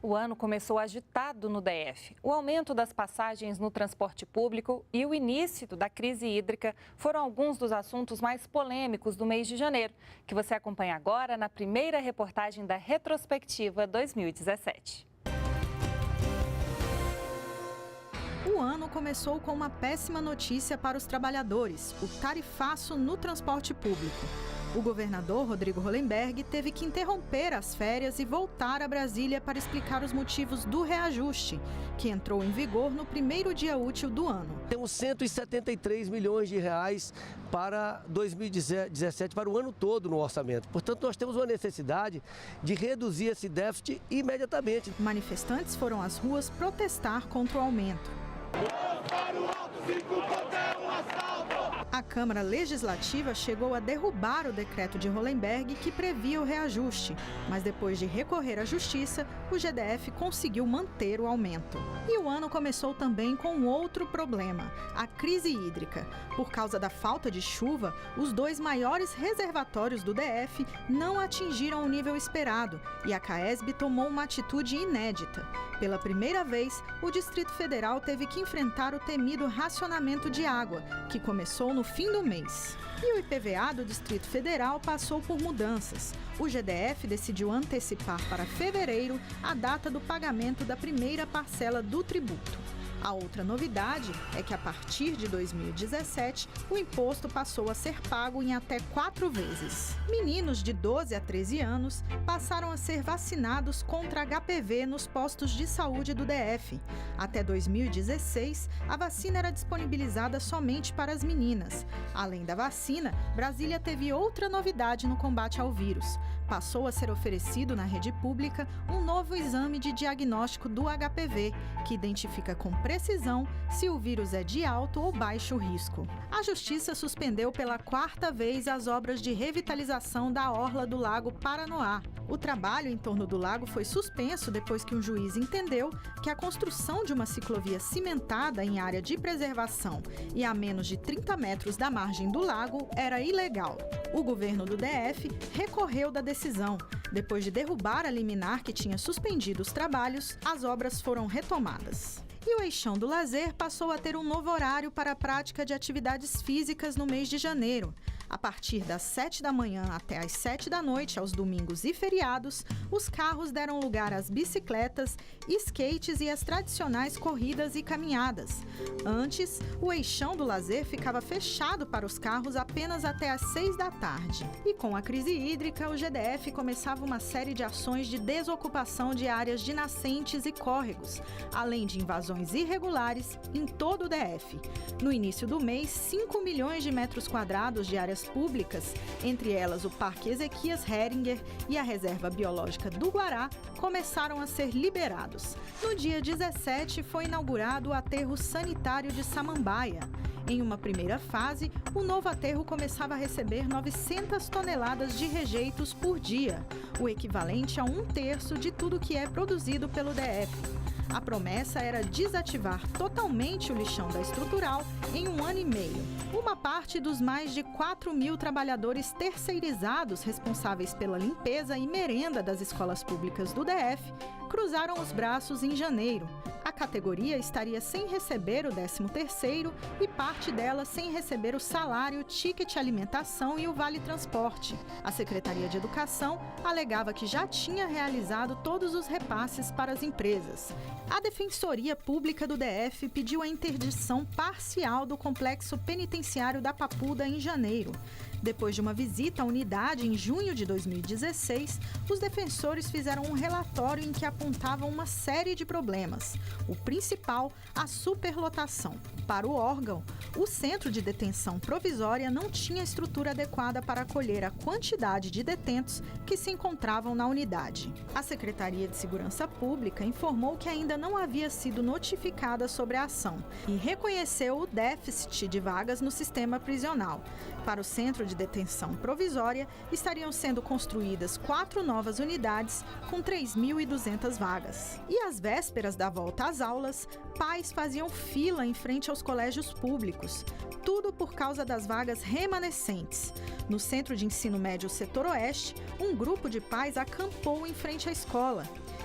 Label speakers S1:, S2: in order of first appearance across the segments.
S1: O ano começou agitado no DF. O aumento das passagens no transporte público e o início da crise hídrica foram alguns dos assuntos mais polêmicos do mês de janeiro, que você acompanha agora na primeira reportagem da Retrospectiva 2017.
S2: O ano começou com uma péssima notícia para os trabalhadores: o tarifaço no transporte público. O governador Rodrigo Hollenberg teve que interromper as férias e voltar a Brasília para explicar os motivos do reajuste, que entrou em vigor no primeiro dia útil do ano.
S3: Temos 173 milhões de reais para 2017, para o ano todo no orçamento. Portanto, nós temos uma necessidade de reduzir esse déficit imediatamente.
S2: Manifestantes foram às ruas protestar contra o aumento. A Câmara Legislativa chegou a derrubar o decreto de Hollenberg que previa o reajuste, mas depois de recorrer à Justiça, o GDF conseguiu manter o aumento. E o ano começou também com outro problema: a crise hídrica. Por causa da falta de chuva, os dois maiores reservatórios do DF não atingiram o nível esperado e a CAESB tomou uma atitude inédita. Pela primeira vez, o Distrito Federal teve que enfrentar o temido racionamento de água, que começou no fim do mês. E o IPVA do Distrito Federal passou por mudanças. O GDF decidiu antecipar para fevereiro a data do pagamento da primeira parcela do tributo. A outra novidade é que, a partir de 2017, o imposto passou a ser pago em até 4 vezes. Meninos de 12 a 13 anos passaram a ser vacinados contra HPV nos postos de saúde do DF. Até 2016, a vacina era disponibilizada somente para as meninas. Além da vacina, Brasília teve outra novidade no combate ao vírus. Passou a ser oferecido na rede pública um novo exame de diagnóstico do HPV, que identifica com precisão se o vírus é de alto ou baixo risco. A Justiça suspendeu pela 4ª vez as obras de revitalização da orla do Lago Paranoá. O trabalho em torno do lago foi suspenso depois que um juiz entendeu que a construção de uma ciclovia cimentada em área de preservação e a menos de 30 metros da margem do lago era ilegal. O governo do DF recorreu da decisão. Depois de derrubar a liminar que tinha suspendido os trabalhos, as obras foram retomadas. E o Eixão do Lazer passou a ter um novo horário para a prática de atividades físicas no mês de janeiro. A partir das 7 da manhã até as 7 da noite, aos domingos e feriados, os carros deram lugar às bicicletas, skates e às tradicionais corridas e caminhadas. Antes, o Eixão do Lazer ficava fechado para os carros apenas até às 6 da tarde. E com a crise hídrica, o GDF começava uma série de ações de desocupação de áreas de nascentes e córregos, além de invasões irregulares em todo o DF. No início do mês, 5 milhões de metros quadrados de áreas públicas, entre elas o Parque Ezequias Heringer e a Reserva Biológica do Guará, começaram a ser liberados. No dia 17, foi inaugurado o aterro sanitário de Samambaia. Em uma primeira fase, o novo aterro começava a receber 900 toneladas de rejeitos por dia, o equivalente a 1/3 de tudo que é produzido pelo DF. A promessa era desativar totalmente o lixão da estrutural em 1 ano e meio. Uma parte dos mais de 4.000 trabalhadores terceirizados responsáveis pela limpeza e merenda das escolas públicas do DF cruzaram os braços em janeiro. A categoria estaria sem receber o 13º e parte dela sem receber o salário, ticket alimentação e o vale transporte. A Secretaria de Educação alegava que já tinha realizado todos os repasses para as empresas. A Defensoria Pública do DF pediu a interdição parcial do complexo penitenciário da Papuda em janeiro. Depois de uma visita à unidade em junho de 2016, os defensores fizeram um relatório em que apontavam uma série de problemas. O principal, a superlotação. Para o órgão, o centro de detenção provisória não tinha estrutura adequada para acolher a quantidade de detentos que se encontravam na unidade. A Secretaria de Segurança Pública informou que ainda não havia sido notificada sobre a ação e reconheceu o déficit de vagas no sistema prisional. Para o Centro de detenção provisória, estariam sendo construídas 4 novas unidades com 3.200 vagas. E às vésperas da volta às aulas, pais faziam fila em frente aos colégios públicos, tudo por causa das vagas remanescentes. No Centro de Ensino Médio Setor Oeste, um grupo de pais acampou em frente à escola.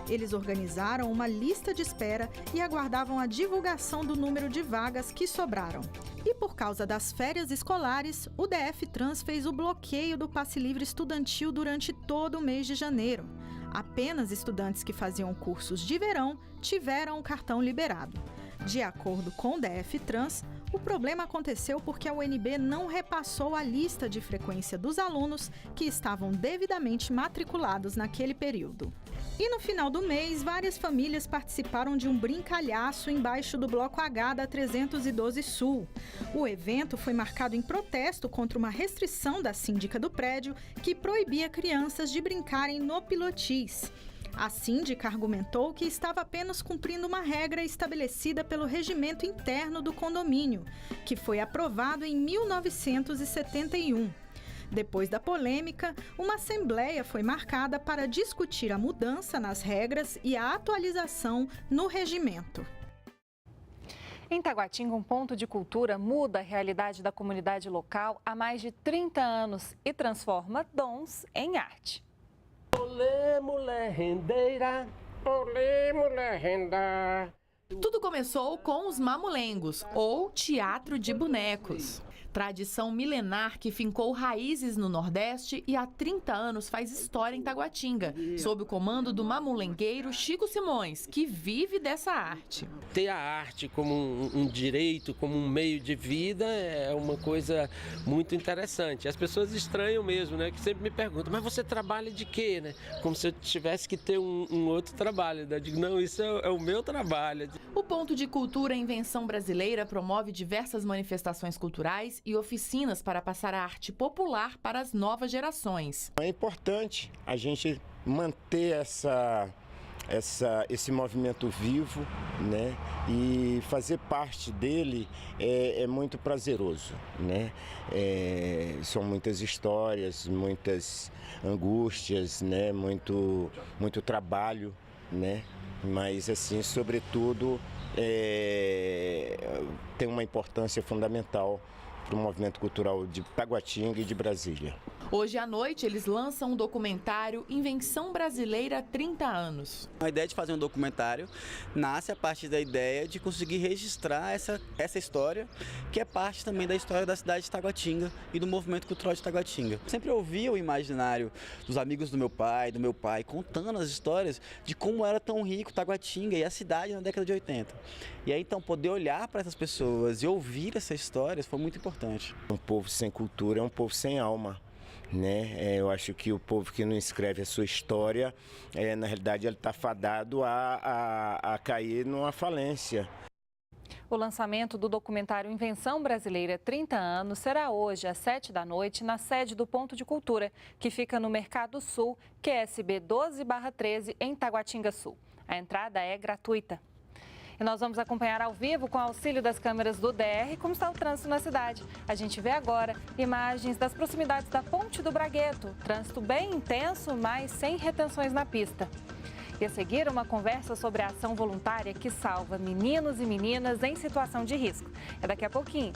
S2: Eles organizaram uma lista de espera e aguardavam a divulgação do número de vagas que sobraram. E por causa das férias escolares, o DF Trans fez o bloqueio do passe livre estudantil durante todo o mês de janeiro. Apenas estudantes que faziam cursos de verão tiveram o cartão liberado. De acordo com o DF Trans, o problema aconteceu porque a UNB não repassou a lista de frequência dos alunos que estavam devidamente matriculados naquele período. E no final do mês, várias famílias participaram de um brincalhaço embaixo do Bloco H da 312 Sul. O evento foi marcado em protesto contra uma restrição da síndica do prédio que proibia crianças de brincarem no pilotis. A síndica argumentou que estava apenas cumprindo uma regra estabelecida pelo regimento interno do condomínio, que foi aprovado em 1971. Depois da polêmica, uma assembleia foi marcada para discutir a mudança nas regras e a atualização no regimento.
S1: Em Taguatinga, um ponto de cultura muda a realidade da comunidade local há mais de 30 anos e transforma dons em arte.
S3: Olê, mulher rendeira, olê, mulher renda.
S4: Tudo começou com os mamulengos, ou teatro de bonecos. Tradição milenar que fincou raízes no Nordeste e há 30 anos faz história em Taguatinga, sob o comando do mamulengueiro Chico Simões, que vive dessa arte.
S5: Ter a arte como um direito, como um meio de vida é uma coisa muito interessante. As pessoas estranham mesmo, né? Que sempre me perguntam, mas você trabalha de quê, né? Como se eu tivesse que ter um outro trabalho. Eu digo, não, isso é o meu trabalho.
S4: O Ponto de Cultura Invenção Brasileira promove diversas manifestações culturais e oficinas para passar a arte popular para as novas gerações.
S6: É importante a gente manter esse movimento vivo, né? E fazer parte dele é muito prazeroso, né? São muitas histórias, muitas angústias, né? Muito trabalho, né? Mas, assim, sobretudo, tem uma importância fundamental para o movimento cultural de Taguatinga e de Brasília.
S4: Hoje à noite, eles lançam um documentário Invenção Brasileira 30 anos.
S7: A ideia de fazer um documentário nasce a partir da ideia de conseguir registrar essa história, que é parte também da história da cidade de Taguatinga e do movimento cultural de Taguatinga. Sempre ouvia o imaginário dos amigos do meu pai, contando as histórias de como era tão rico Taguatinga e a cidade na década de 80. E aí, então, poder olhar para essas pessoas e ouvir essas histórias foi muito importante.
S6: Um povo sem cultura é um povo sem alma. Né? Eu acho que o povo que não escreve a sua história, na realidade, ele está fadado a cair numa falência.
S1: O lançamento do documentário Invenção Brasileira 30 anos será hoje às 19h na sede do Ponto de Cultura, que fica no Mercado Sul, QSB 12/13, em Taguatinga Sul. A entrada é gratuita. E nós vamos acompanhar ao vivo, com auxílio das câmeras do DR, como está o trânsito na cidade. A gente vê agora imagens das proximidades da Ponte do Bragueto. Trânsito bem intenso, mas sem retenções na pista. E a seguir, uma conversa sobre a ação voluntária que salva meninos e meninas em situação de risco. É daqui a pouquinho.